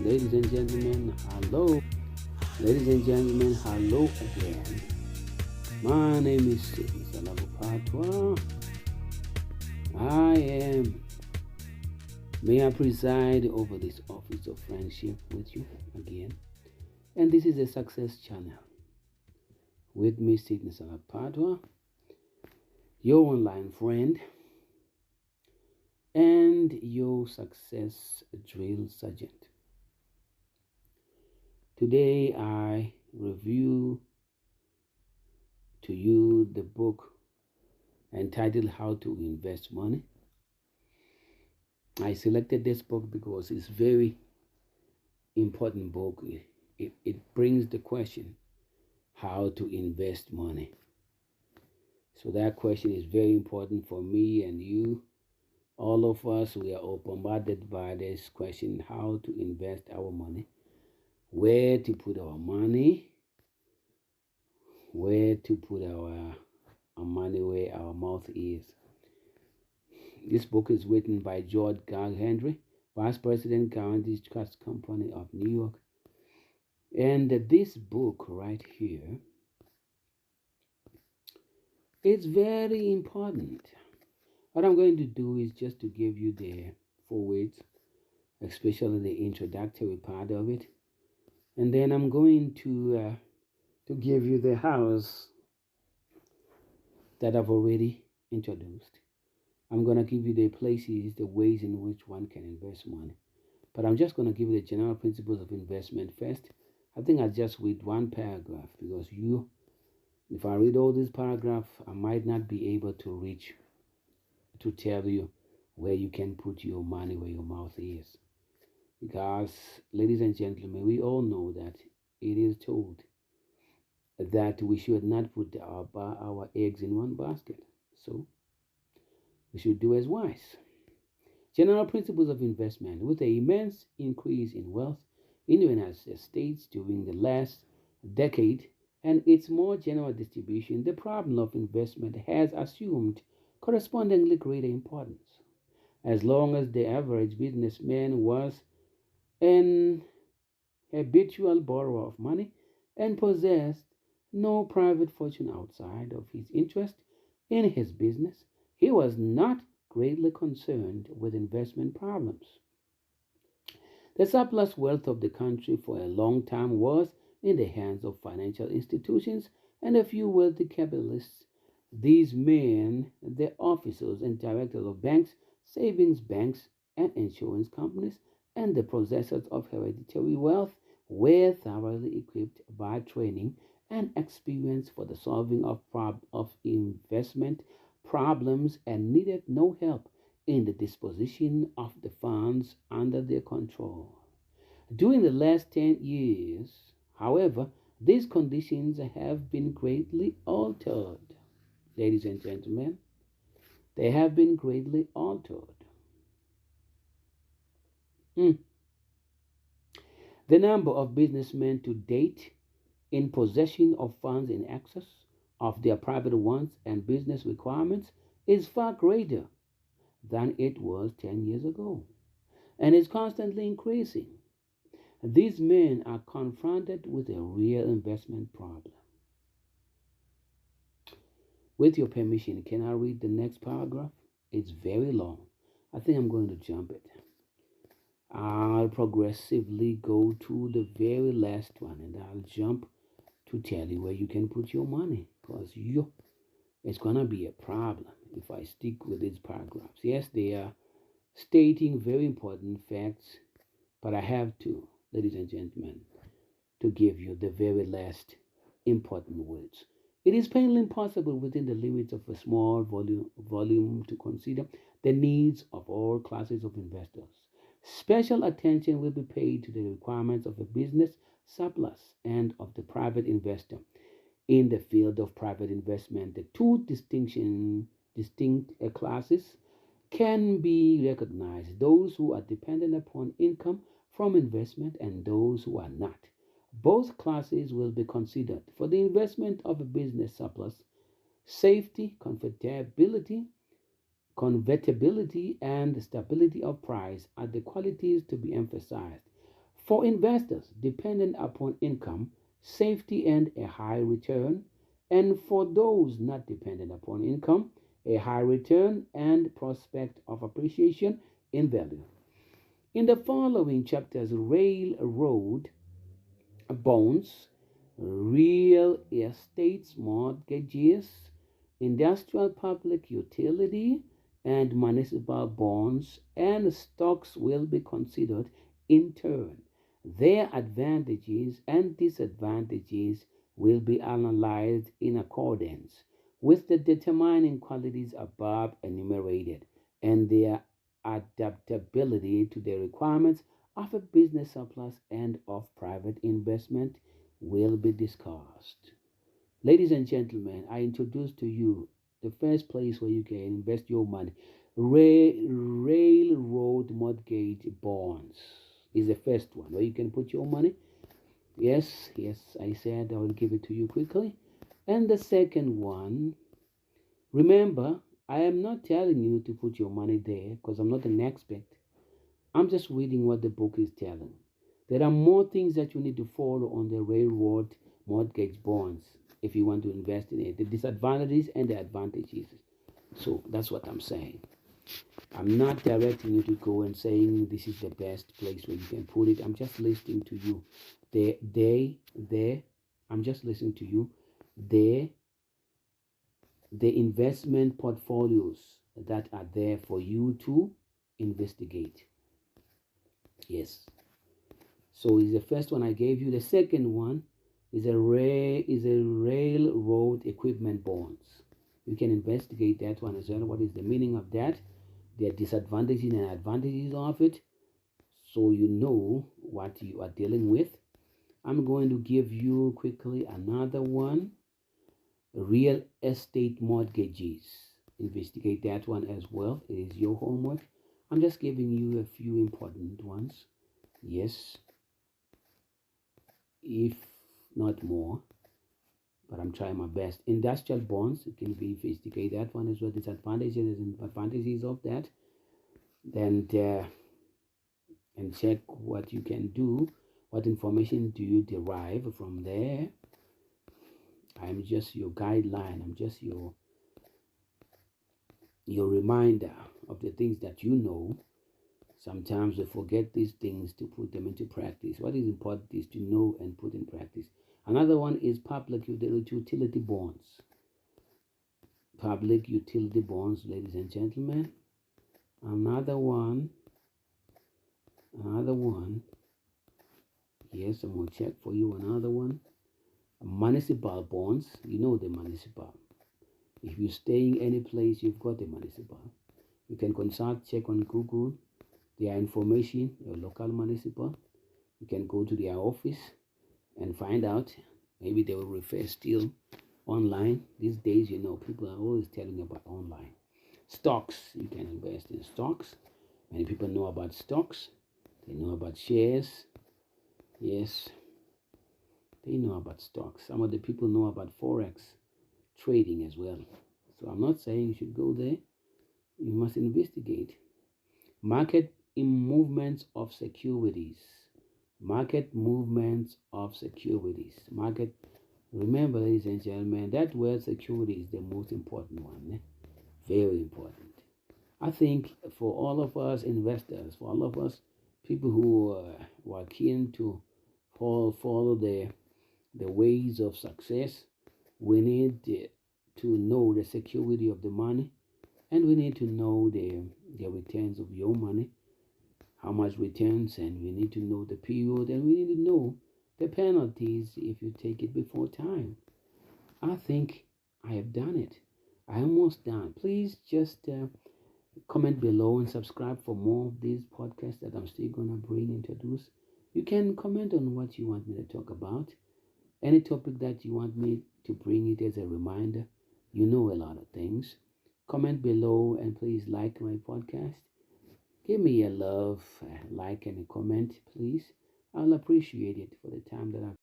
Ladies and gentlemen, hello. Ladies and gentlemen, hello again. My name is Sidney Salakuphathwa. May I preside over this office of friendship with you again. And this is a success channel. With me, Sidney Salakuphathwa, your online friend and your success drill sergeant. Today I review to you the book entitled How to Invest Money. I selected this book because it's a very important book. It brings the question, how to invest money. So that question is very important for me and you. All of us, we are all bombarded by this question, how to invest our money, where to put our money, where to put our money where our mouth is. This book is written by George Henry, Vice President, Guarantees Trust Company of New York. And this book right here, it's very important. What I'm going to do is just to give you the forwards, especially the introductory part of it. And then I'm going to give you the house that I've already introduced. I'm going to give you the places, the ways in which one can invest money. But I'm just going to give you the general principles of investment first. I think I'll just read one paragraph because if I read all this paragraph, I might not be able to reach to tell you where you can put your money where your mouth is. Because, ladies and gentlemen, we all know that it is told that we should not put our eggs in one basket. So, we should do as wise. General principles of investment. With an immense increase in wealth in the United States during the last decade and its more general distribution, the problem of investment has assumed correspondingly greater importance. As long as the average businessman was an habitual borrower of money and possessed no private fortune outside of his interest in his business, he was not greatly concerned with investment problems. The surplus wealth of the country for a long time was in the hands of financial institutions and a few wealthy capitalists. These men, the officers and directors of banks, savings banks, and insurance companies, and the possessors of hereditary wealth were thoroughly equipped by training and experience for the solving of investment problems and needed no help in the disposition of the funds under their control. During the last 10 years, however, these conditions have been greatly altered. Ladies and gentlemen, they have been greatly altered. The number of businessmen to date in possession of funds in excess of their private wants and business requirements is far greater than it was 10 years ago and is constantly increasing. These men are confronted with a real investment problem. With your permission, can I read the next paragraph? It's very long. I think I'm going to jump it. I'll progressively go to the very last one and I'll jump to tell you where you can put your money because it's going to be a problem if I stick with these paragraphs. Yes, they are stating very important facts, but I have to, ladies and gentlemen, to give you the very last important words. It is plainly impossible within the limits of a small volume to consider the needs of all classes of investors. Special attention will be paid to the requirements of a business surplus and of the private investor. In the field of private investment, the two distinct classes can be recognized: those who are dependent upon income from investment and those who are not. Both classes will be considered for the investment of a business surplus. Safety, convertibility, and stability of price are the qualities to be emphasized. For investors dependent upon income, safety, and a high return, and for those not dependent upon income, a high return and prospect of appreciation in value. In the following chapters, railroad bonds, real estate mortgages, industrial public utility, and municipal bonds and stocks will be considered in turn. Their advantages and disadvantages will be analyzed in accordance with the determining qualities above enumerated and their adaptability to the requirements of a business surplus and of private investment will be discussed. Ladies and gentlemen, I introduce to you the first place where you can invest your money. Railroad mortgage bonds is the first one where you can put your money. Yes, I said I will give it to you quickly. And the second one, remember, I am not telling you to put your money there because I'm not an expert. I'm just reading what the book is telling. There are more things that you need to follow on the railroad mortgage bonds if you want to invest in it. The disadvantages and the advantages. So that's what I'm saying. I'm not directing you to go and saying this is the best place where you can put it. I'm just listening to you. I'm just listening to you. The investment portfolios that are there for you to investigate. Yes. So is the first one I gave you. The second one is a railroad equipment bonds. You can investigate that one as well. What is the meaning of that? The disadvantages and advantages of it, so you know what you are dealing with. I'm going to give you quickly another one. Real estate mortgages. Investigate that one as well. It is your homework. I'm just giving you a few important ones. Yes, if not more, but I'm trying my best. Industrial bonds, you can investigate that one as well. Disadvantages and advantages of that. Then and check what you can do. What information do you derive from there? I'm just your guideline. I'm just your reminder of the things that you know. Sometimes we forget these things to put them into practice. What is important is to know and put in practice. Another one is public utility bonds. Public utility bonds, ladies and gentlemen. Another one. Yes, I'm going to check for you another one. Municipal bonds. You know the municipal. If you're staying any place, you've got the municipal. You can consult, check on Google their information, your local municipal. You can go to their office and find out. Maybe they will refer still online. These days, you know, people are always telling about online. Stocks, you can invest in stocks. Many people know about stocks. They know about shares. Yes, they know about stocks. Some of the people know about Forex trading as well. So I'm not saying you should go there. You must investigate. Market movements of securities. Market movements of securities. Remember, ladies and gentlemen, that word security is the most important one. Very important. I think for all of us investors, for all of us people who are keen to follow the ways of success, we need to know the security of the money, and we need to know the returns of your money, how much returns, and we need to know the period, and we need to know the penalties if you take it before time. I think I have done it. I am almost done. Please just comment below and subscribe for more of these podcasts that I'm still going to introduce. You can comment on what you want me to talk about. Any topic that you want me to bring it as a reminder. You know a lot of things. Comment below and please like my podcast. Give me a love, like and a comment, please. I'll appreciate it for the time that I've